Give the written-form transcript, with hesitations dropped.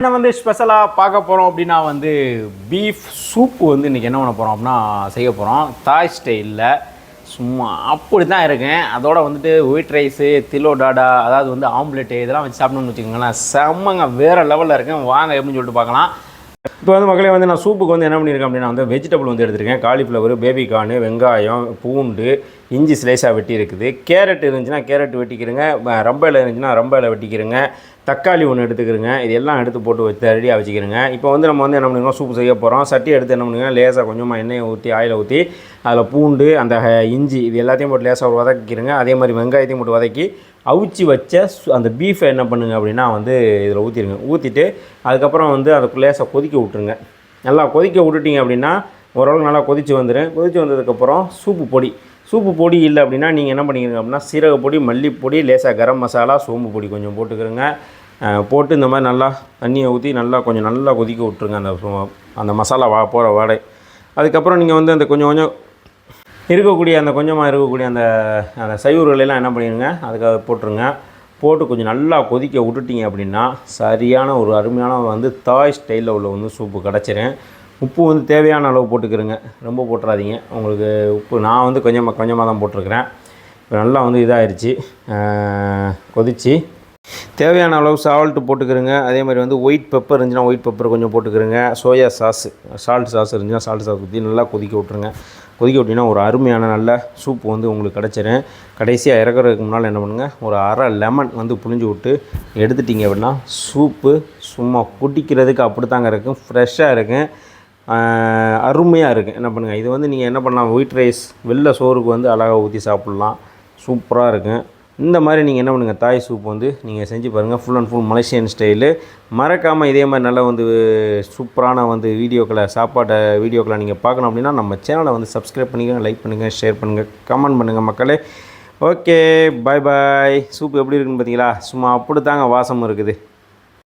என்ன வந்து ஸ்பெஷலாக பார்க்க போகிறோம் அப்படின்னா வந்து பீஃப் சூப்பு வந்து இன்றைக்கி என்ன பண்ண போகிறோம் அப்படின்னா செய்ய போகிறோம். தாய் ஸ்டைலில் சும்மா அப்படி தான் இருக்கேன். அதோட வந்துட்டு ஒயிட் ரைஸு திலோ டாடா அதாவது வந்து ஆம்லெட்டு இதெல்லாம் வச்சு சாப்பிடணும்னு வச்சுக்கோங்களேன். செம்மங்க வேறு லெவலில் இருக்கேன். வாங்க எப்படின்னு சொல்லிட்டு பார்க்கலாம். இப்போ வந்து மக்களே வந்து நான் சூப்புக்கு வந்து என்ன பண்ணியிருக்கேன் அப்படின்னா வந்து வெஜிடபிள் வந்து எடுத்திருக்கேன். காலிஃப்ளவர், பேபிகார்னு, வெங்காயம், பூண்டு, இஞ்சி ஸ்லைஸாக வெட்டி இருக்குது. கேரட் இருந்துச்சுன்னா கேரட் வெட்டிக்கிறேங்க. ரம்பையில் இருந்துச்சுன்னா ரம்பையில் வெட்டிக்கிறேங்க. தக்காளி ஒன்று எடுத்துக்கிறேங்க. இது எல்லாம் எடுத்து போட்டு வச்சு ரெடியாக வச்சுக்கிறேங்க. இப்போ வந்து நம்ம வந்து என்ன பண்ணுறோம், சூப்பு செய்ய போகிறோம். சட்டி எடுத்து என்ன பண்ணுங்க, லேசாக கொஞ்சமாக எண்ணெயை ஊற்றி ஆயிலை ஊற்றி அதில் பூண்டு அந்த இஞ்சி இது எல்லாத்தையும் போட்டு லேசாக வதக்கிக்கிறேங்க. அதே மாதிரி வெங்காயத்தையும் போட்டு வதக்கி அவிச்சி வச்ச அந்த பீஃபை என்ன பண்ணுங்க அப்படின்னா வந்து இதில் ஊற்றிடுங்க. ஊற்றிட்டு அதுக்கப்புறம் வந்து அதுக்கு லேசாக கொதிக்க விட்ருங்க. நல்லா கொதிக்க விட்டுட்டிங்க அப்படின்னா ஓரளவுக்கு நல்லா கொதித்து வந்துடும். கொதித்து வந்ததுக்கப்புறம் சூப்பு பொடி இல்லை அப்படின்னா நீங்கள் என்ன பண்ணிக்கிறீங்க அப்படின்னா சீரகப்பொடி, மல்லிப்பொடி, லேசாக கரம் மசாலா, சோம்பு பொடி கொஞ்சம் போட்டுக்கிறங்க. போட்டு இந்த மாதிரி நல்லா தண்ணியை ஊற்றி நல்லா கொதிக்க விட்ருங்க. அந்த மசாலா போகிற வாடை. அதுக்கப்புறம் நீங்கள் வந்து அந்த கொஞ்சம் இருக்கக்கூடிய அந்த சைவர்களெல்லாம் என்ன பண்ணிடுங்க, அதுக்காக போட்டுருங்க. போட்டு கொஞ்சம் நல்லா கொதிக்க விட்டுட்டிங்க அப்படின்னா சரியான ஒரு அருமையான வந்து தாய் ஸ்டைலில் உள்ள வந்து சூப்பு கிடச்சிரும். உப்பு வந்து தேவையான அளவு போட்டுக்கிறேங்க, ரொம்ப போட்டுறாதீங்க. உங்களுக்கு உப்பு நான் வந்து கொஞ்சமாக தான் போட்டிருக்கிறேன். இப்போ நல்லா வந்து இதாகிடுச்சு, கொதித்து தேவையான அளவு சால்ட்டு போட்டுக்கிறேங்க. அதே மாதிரி வந்து ஒயிட் பெப்பர் இருந்துச்சுன்னா ஒயிட் பெப்பர் கொஞ்சம் போட்டுக்கிறேங்க. சோயா சாஸ், சால்ட் சாஸ் இருந்துச்சுன்னா சால்ட் சாஸ் ஊற்றி நல்லா கொதிக்க விட்ருங்க. கொதிக்க விட்டிங்கன்னா ஒரு அருமையான நல்ல சூப்பு வந்து உங்களுக்கு கிடச்சிரும். கடைசியாக இறக்குறதுக்கு முன்னால் என்ன பண்ணுங்கள், ஒரு அரை லெமன் வந்து புழிஞ்சு விட்டு எடுத்துட்டிங்க அப்படின்னா சூப்பு சும்மா குடிக்கிறதுக்கு அப்படி தாங்க இருக்கும். ஃப்ரெஷ்ஷாக இருக்கும், அருமையாக இருக்குது. என்ன பண்ணுங்கள், இது வந்து நீங்கள் என்ன பண்ணலாம், ஒயிட் ரைஸ் வெள்ளை சோறுக்கு வந்து அழகாக ஊற்றி சாப்பிட்லாம். சூப்பராக இருக்கும். இந்த மாதிரி நீங்கள் என்ன பண்ணுங்கள், தாய் சூப் வந்து நீங்கள் செஞ்சு பாருங்கள். Full and full Malaysian style. மறக்காமல் இதே மாதிரி நல்லா வந்து சூப்பரான வந்து சாப்பாட்டை வீடியோக்களை நீங்கள் பார்க்கணும் அப்படின்னா நம்ம சேனலை வந்து சப்ஸ்கிரைப் பண்ணிக்கோங்க, லைக் பண்ணுங்கள், ஷேர் பண்ணுங்கள், கமெண்ட் பண்ணுங்கள் மக்களே. ஓகே, பாய் பாய். சூப் எப்படி இருக்குன்னு பார்த்தீங்களா, சும்மா அப்படி தாங்க வாசம் இருக்குது.